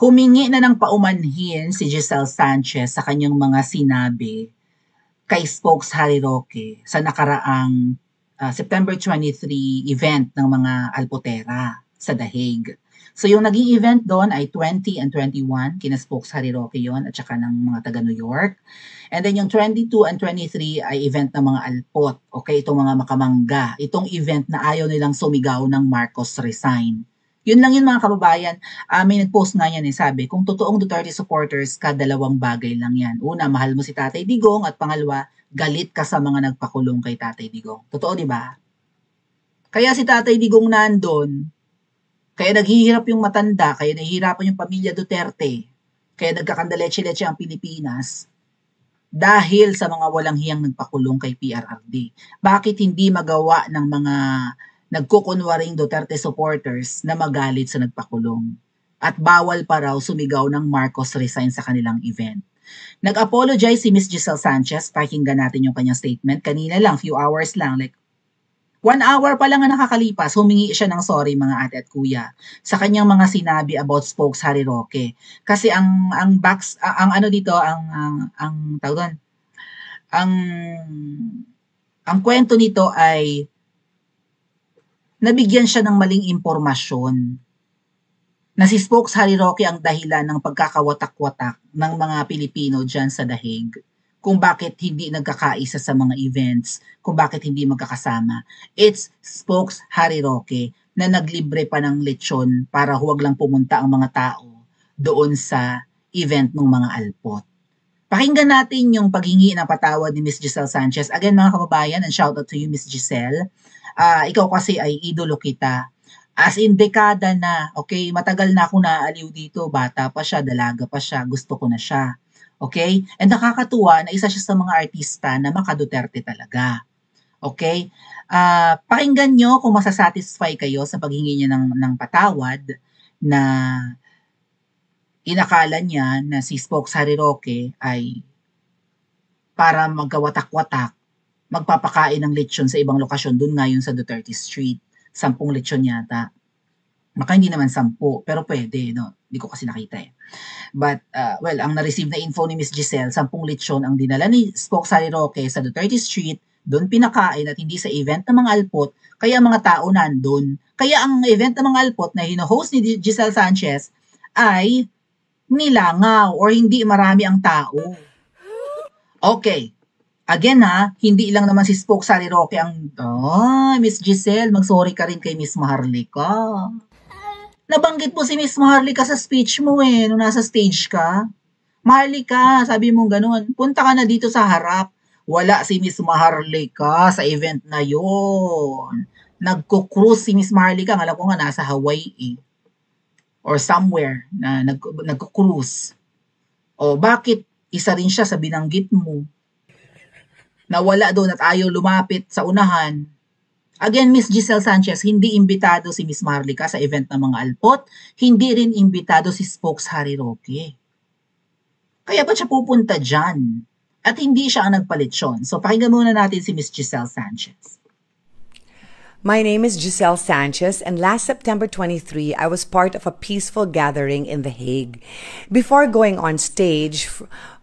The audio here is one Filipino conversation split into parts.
Humingi na ng paumanhin si Giselle Sanchez sa kanyang mga sinabi kay Spokes Harry Roque sa nakaraang September 23 event ng mga Alpotera sa The Hague. So yung naging event doon ay 20 and 21, kina Spokes Harry Roque yun at saka ng mga taga New York. And then yung 22 and 23 ay event ng mga Alpot, okay, itong mga makamangga. Itong event na ayaw nilang sumigaw ng Marcos resign. Yun lang yun mga kababayan. May nag-post nga yan sabi, kung totoong Duterte supporters ka, dalawang bagay lang yan. Una, mahal mo si Tatay Digong at pangalawa, galit ka sa mga nagpakulong kay Tatay Digong. Totoo, di ba? Kaya si Tatay Digong nandun, kaya naghihirap yung matanda, kaya nahihirapan yung pamilya Duterte, kaya nagkakandaleche-leche ang Pilipinas, dahil sa mga walang hiyang nagpakulong kay PRRD. Bakit hindi magawa ng mga nagkukunwaring Duterte supporters na magalit sa nagpakulong? At bawal pa raw sumigaw ng Marcos resign sa kanilang event. Nag-apologize si Miss Giselle Sanchez. Pakinggan natin yung kanyang statement. Kanina lang, few hours lang, like 1 hour pa lang ang nakakalipas, humingi siya ng sorry mga ate at kuya sa kanyang mga sinabi about Spokes Harry Roque. Kasi ang ano dito, ang tawag doon, ang kwento nito ay nabigyan siya ng maling impormasyon na si Spokes Harry Roque ang dahilan ng pagkakawatak-watak ng mga Pilipino dyan sa The Hague, kung bakit hindi nagkakaisa sa mga events, kung bakit hindi magkakasama. It's Spokes Harry Roque na naglibre pa ng lechon para huwag lang pumunta ang mga tao doon sa event ng mga Alpot. Pakinggan natin yung paghingi ng patawad ni Miss Giselle Sanchez. Again mga kababayan, and shout out to you Miss Giselle. Ikaw kasi ay idolo kita. As in dekada na, okay, matagal na ako naaliw dito, bata pa siya, dalaga pa siya, gusto ko na siya. Okay? And nakakatuwa na isa siya sa mga artista na maka-Duterte talaga. Okay? Pakinggan nyo kung masasatisfy kayo sa paghingi niya ng patawad na inakala niya na si Spokes Harry Roque ay para magkawatak-watak, magpapakain ng lechon sa ibang lokasyon, dun nga yun sa Duterte Street. 10 lechon yata. Baka hindi naman 10, pero pwede, no? Hindi ko kasi nakita eh. But, well, ang na-receive na info ni Miss Giselle, 10 lechon ang dinala ni Spokes Harry Roque sa Duterte Street, doon pinakain at hindi sa event ng mga Alpot, kaya mga tao nandun. Kaya ang event ng mga Alpot na hino-host ni Giselle Sanchez ay nilangaw or hindi marami ang tao. Okay. Again ha, hindi lang naman si Spokes Harry Roque ang, Miss Giselle, mag-sorry ka rin kay Miss Maharlika. Nabanggit mo si Miss Maharlika sa speech mo nung nasa stage ka. Maharlika, sabi mo ganun, punta ka na dito sa harap. Wala si Miss Maharlika sa event na yon. Nagko-cruise si Miss Maharlika, alam ko nga nasa Hawaii or somewhere na nagko-cruise. O bakit isa rin siya sa binanggit mo? Nawala doon at ayaw lumapit sa unahan. Again, Miss Giselle Sanchez, hindi imbitado si Miss Maharlika sa event ng mga Alpot, hindi rin imbitado si Spokes Harry Roque. Kaya ba siya pupunta dyan? At hindi siya ang nagpalitsyon. So pakinggan muna natin si Miss Giselle Sanchez. My name is Giselle Sanchez, and last September 23, I was part of a peaceful gathering in The Hague. Before going on stage,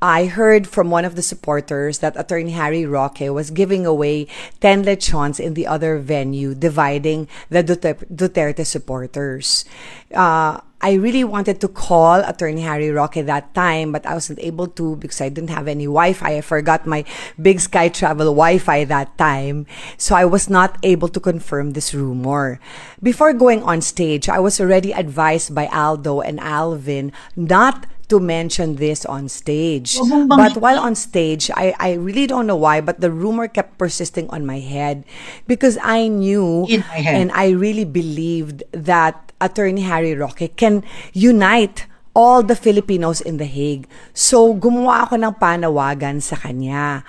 I heard from one of the supporters that Attorney Harry Roque was giving away 10 lechons in the other venue, dividing the Duterte supporters. I really wanted to call Attorney Harry Roque that time, but I wasn't able to because I didn't have any Wi-Fi. I forgot my Big Sky Travel Wi-Fi that time, so I was not able to confirm this rumor. Before going on stage, I was already advised by Aldo and Alvin not to mention this on stage. But while on stage, I really don't know why, but the rumor kept persisting on my head because I knew and I really believed that Attorney Harry Roque can unite all the Filipinos in The Hague. So, gumawa ako ng panawagan sa kanya.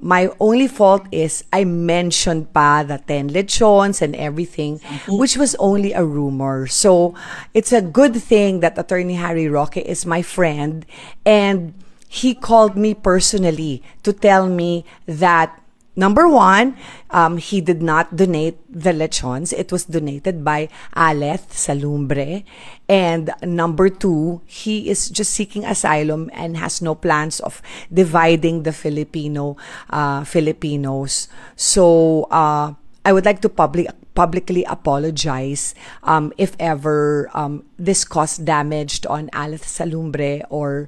My only fault is I mentioned pa the 10 lechons and everything, which was only a rumor. So, it's a good thing that Attorney Harry Roque is my friend and he called me personally to tell me that Number one, he did not donate the lechons. It was donated by Aleth Salumbre. And number two, he is just seeking asylum and has no plans of dividing the Filipinos. So I would like to publicly apologize if ever this caused damage on Aleth Salumbre or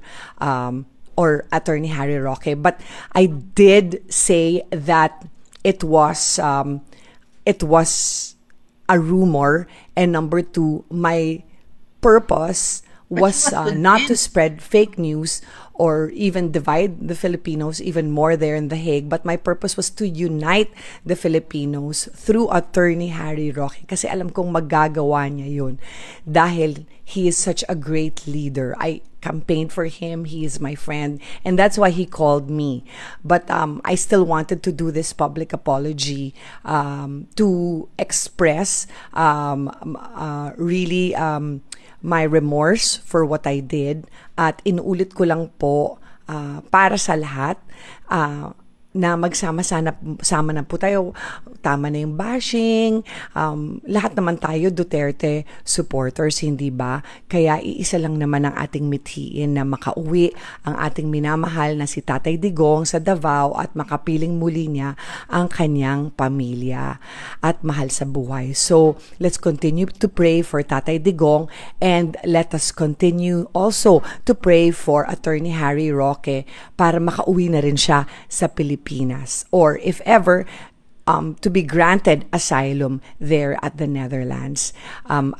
Attorney Harry Roque. But I did say that it was a rumor, and number two, my purpose was not to spread fake news or even divide the Filipinos even more there in The Hague, but my purpose was to unite the Filipinos through Attorney Harry Roque, kasi alam kong magagawa niya yun dahil he is such a great leader. I campaigned for him, he is my friend, and that's why he called me. But I still wanted to do this public apology to express really my remorse for what I did, at inulit ko lang po para sa lahat na sama na po tayo. Tama na yung bashing. Lahat naman tayo Duterte supporters, hindi ba? Kaya iisa lang naman ang ating mithiin na makauwi ang ating minamahal na si Tatay Digong sa Davao at makapiling muli niya ang kanyang pamilya at mahal sa buhay. So, let's continue to pray for Tatay Digong, and let us continue also to pray for Attorney Harry Roque para makauwi na rin siya sa Pilipinas, or if ever to be granted asylum there at the Netherlands.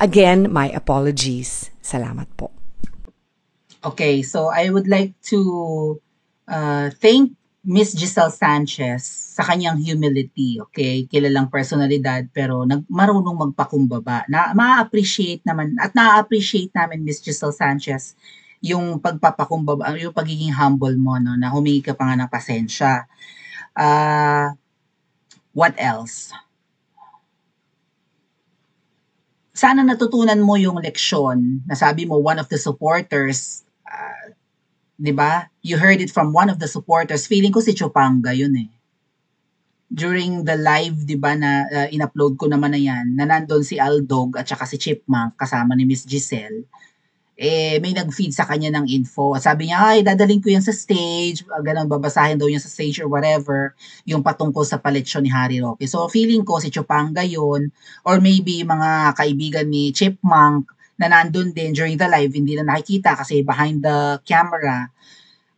Again, my apologies. Salamat po. Okay, so I would like to thank Miss Giselle Sanchez sa kanyang humility, okay? Kilalang personalidad pero marunong magpakumbaba. Ma-appreciate naman at na-appreciate namin, Miss Giselle Sanchez, yung pagpapakumbaba, yung pagiging humble mo, no, na humingi ka pa nga ng pasensya. What else? Sana natutunan mo yung leksyon na sabi mo one of the supporters, 'di ba? You heard it from one of the supporters. Feeling ko si Chupanga yun eh. During the live, 'di ba, na in-upload ko naman na yan, na nandun si Aldog at saka si Chipmunk kasama ni Miss Giselle. May nag-feed sa kanya ng info. At sabi niya, ay, dadaling ko yan sa stage, ganun, babasahin daw niya sa stage or whatever, yung patungkol sa paletsyon ni Harry Roque. So, feeling ko si Chupanga yun, or maybe mga kaibigan ni Chipmunk na nandun din during the live, hindi na nakikita kasi behind the camera.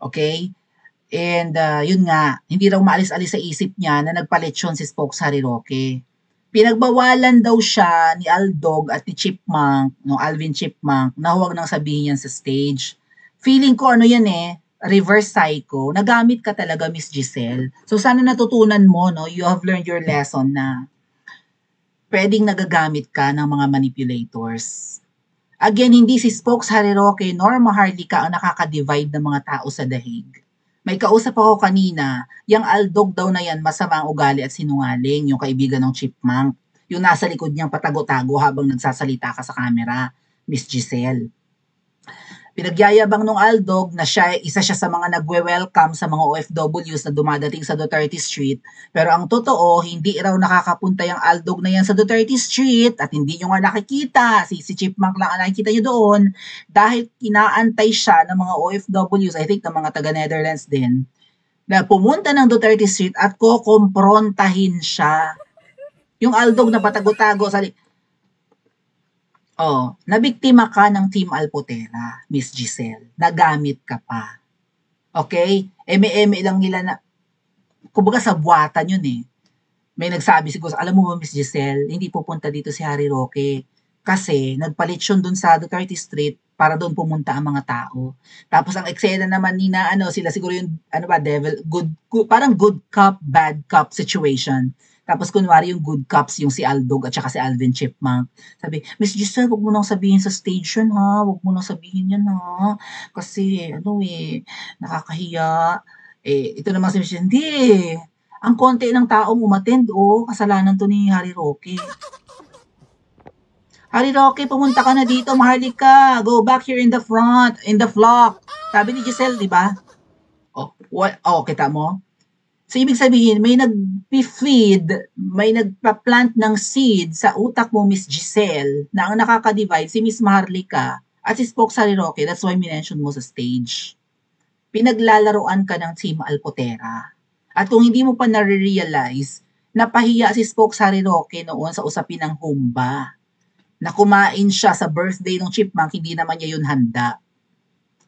Okay? And yun nga, hindi raw maalis-alis sa isip niya na nagpaletsyon si Spokes Harry Roque. Pinagbawalan daw siya ni Aldog at ni Chipmunk, no, Alvin Chipmunk, na huwag nang sabihin yan sa stage. Feeling ko ano yan eh, reverse psycho. Nagamit ka talaga, Miss Giselle. So sana natutunan mo, no, you have learned your lesson na pwedeng nagagamit ka ng mga manipulators. Again, hindi si Spokes Harry Roque nor Maharlika ang nakaka-divide ng mga tao sa The Hague. May kausap ako kanina, yung Aldog daw na yan masama ang ugali at sinungaling, yung kaibigan ng Chipmunk. Yung nasa likod niyang patago-tago habang nagsasalita ka sa camera, Miss Giselle. Pinagyayabang nung Aldog na isa siya sa mga nagwe-welcome sa mga OFWs na dumadating sa Duterte Street. Pero ang totoo, hindi raw nakakapunta yung Aldog na yan sa Duterte Street at hindi nyo nga nakikita. Si Chipmunk lang ang nakikita nyo doon dahil inaantay siya ng mga OFWs, I think ng mga taga-Netherlands din, na pumunta ng Duterte Street at kukomprontahin siya. Yung Aldog na patago-tago sa nabiktima ka ng Team Alpotera, Miss Giselle. Nagamit ka pa. Okay? Eme-eme lang nila na, kumbaga sa buwatan yun eh. May nagsabi siguro, alam mo ba, Miss Giselle, hindi pupunta dito si Harry Roque kasi nagpalitsyon dun sa Duterte Street para doon pumunta ang mga tao. Tapos ang eksena naman nina, sila siguro yung, parang good cop, bad cop situation. Tapos kunwari yung good cops, yung si Aldog at saka si Alvin Chipmunk. Sabi, Miss Giselle, huwag mo nang sabihin sa stage yun ha. Huwag mo nang sabihin yan ha. Kasi, nakakahiya. Ito naman si Miss Giselle, hindi ang konti ng taong umattend, kasalanan to ni Harry Roque. Harry Roque, pumunta ka na dito, Maharlika. Go back here in the front, in the flock. Sabi ni Giselle, di ba? Kita mo? So, ibig sabihin, may nag-feed, may nagpa-plant ng seed sa utak mo, Miss Giselle, na ang nakaka-divide si Miss Maharlika at si Spoke Sariroque. That's why minention mo sa stage. Pinaglalaroan ka ng Team Alpotera. At kung hindi mo pa nare-realize, napahiya si Spoke Sariroque noon sa usapin ng Humba. Na kumain siya sa birthday ng chipmunk, hindi naman niya yun handa.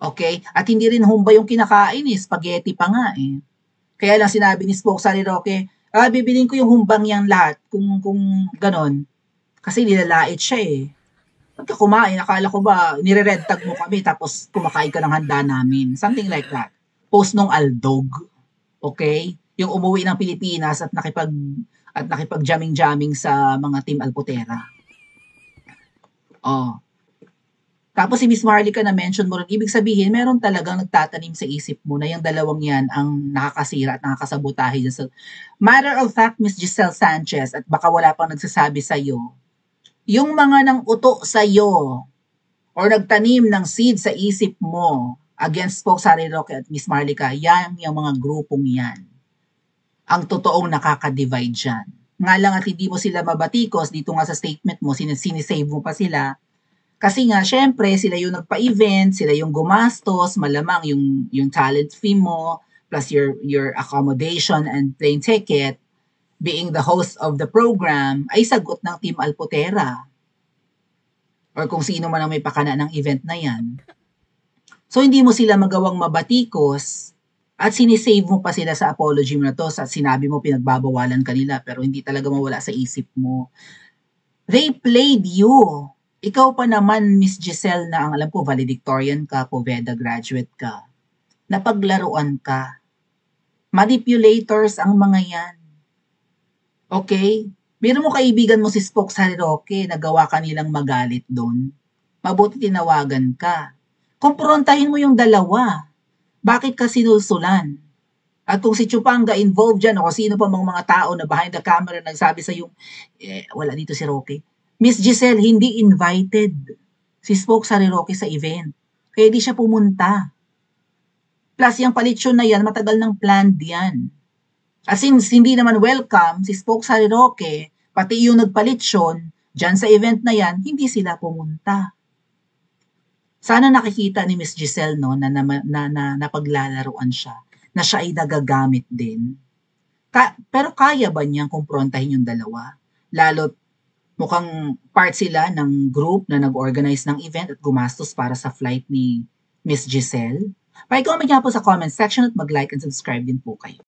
Okay? At hindi rin Humba yung kinakain spaghetti pa nga Kaya lang sinabi ni Spoke Sariroque, bibilin ko yung humbang yang lahat kung ganon. Kasi nilalait siya Pagka kumain, akala ko ba nire-red tag mo kami tapos kumakain ka ng handa namin. Something like that. Post nung Aldog. Okay? Yung umuwi ng Pilipinas at nakipag-jamming-jamming sa mga Team Alpotera. Oh. Tapos si Miss Marlica na mention mo rin, ibig sabihin, meron talagang nagtatanim sa isip mo na yung dalawang yan ang nakakasira at nakakasabotahe dyan. So, matter of fact, Miss Giselle Sanchez, at baka wala pang nagsasabi sa'yo, yung mga nang uto sa'yo or nagtanim ng seed sa isip mo against Spoke Sariroque at Miss Marlica, yan yung mga grupong yan. Ang totoong nakaka-divide dyan. Nga lang at hindi mo sila mabatikos, dito nga sa statement mo, sinisave mo pa sila, kasi nga, syempre, sila yung nagpa-event, sila yung gumastos, malamang yung talent fee mo, plus your accommodation and plane ticket, being the host of the program, ay sagot ng Team Alpotera. Or kung sino man ang may pakana ng event na yan. So, hindi mo sila magawang mabatikos at sinisave mo pa sila sa apology mo na to, sa sinabi mo pinagbabawalan kanila, pero hindi talaga mawala sa isip mo. They played you. Ikaw pa naman, Miss Giselle, na ang alam ko, valedictorian ka, Poveda graduate ka. Napaglaruan ka. Manipulators ang mga yan. Okay? Biro mo kaibigan mo si Spoke Sariroque, nagawa ka nilang magalit doon. Mabuti tinawagan ka. Kumprontahin mo yung dalawa. Bakit ka sinulsulan? At kung si Chupanga involved dyan, o sino pa mga tao na behind the camera nagsabi sa yung, wala dito si Roque. Miss Giselle, hindi invited si Spoke Sariroque sa event. Kaya di siya pumunta. Plus, yung palitsyon na yan, matagal nang planned yan. As since hindi naman welcome si Spoke Sariroque, pati yung nagpalitsyon, dyan sa event na yan, hindi sila pumunta. Sana nakikita ni Miss Giselle na napaglalaruan siya, na siya ay nagagamit din. Pero kaya ba niyang kumprontahin yung dalawa? Lalo't mukhang part sila ng group na nag-organize ng event at gumastos para sa flight ni Miss Giselle. Pa-comment niya po sa comment section at mag-like and subscribe din po kayo.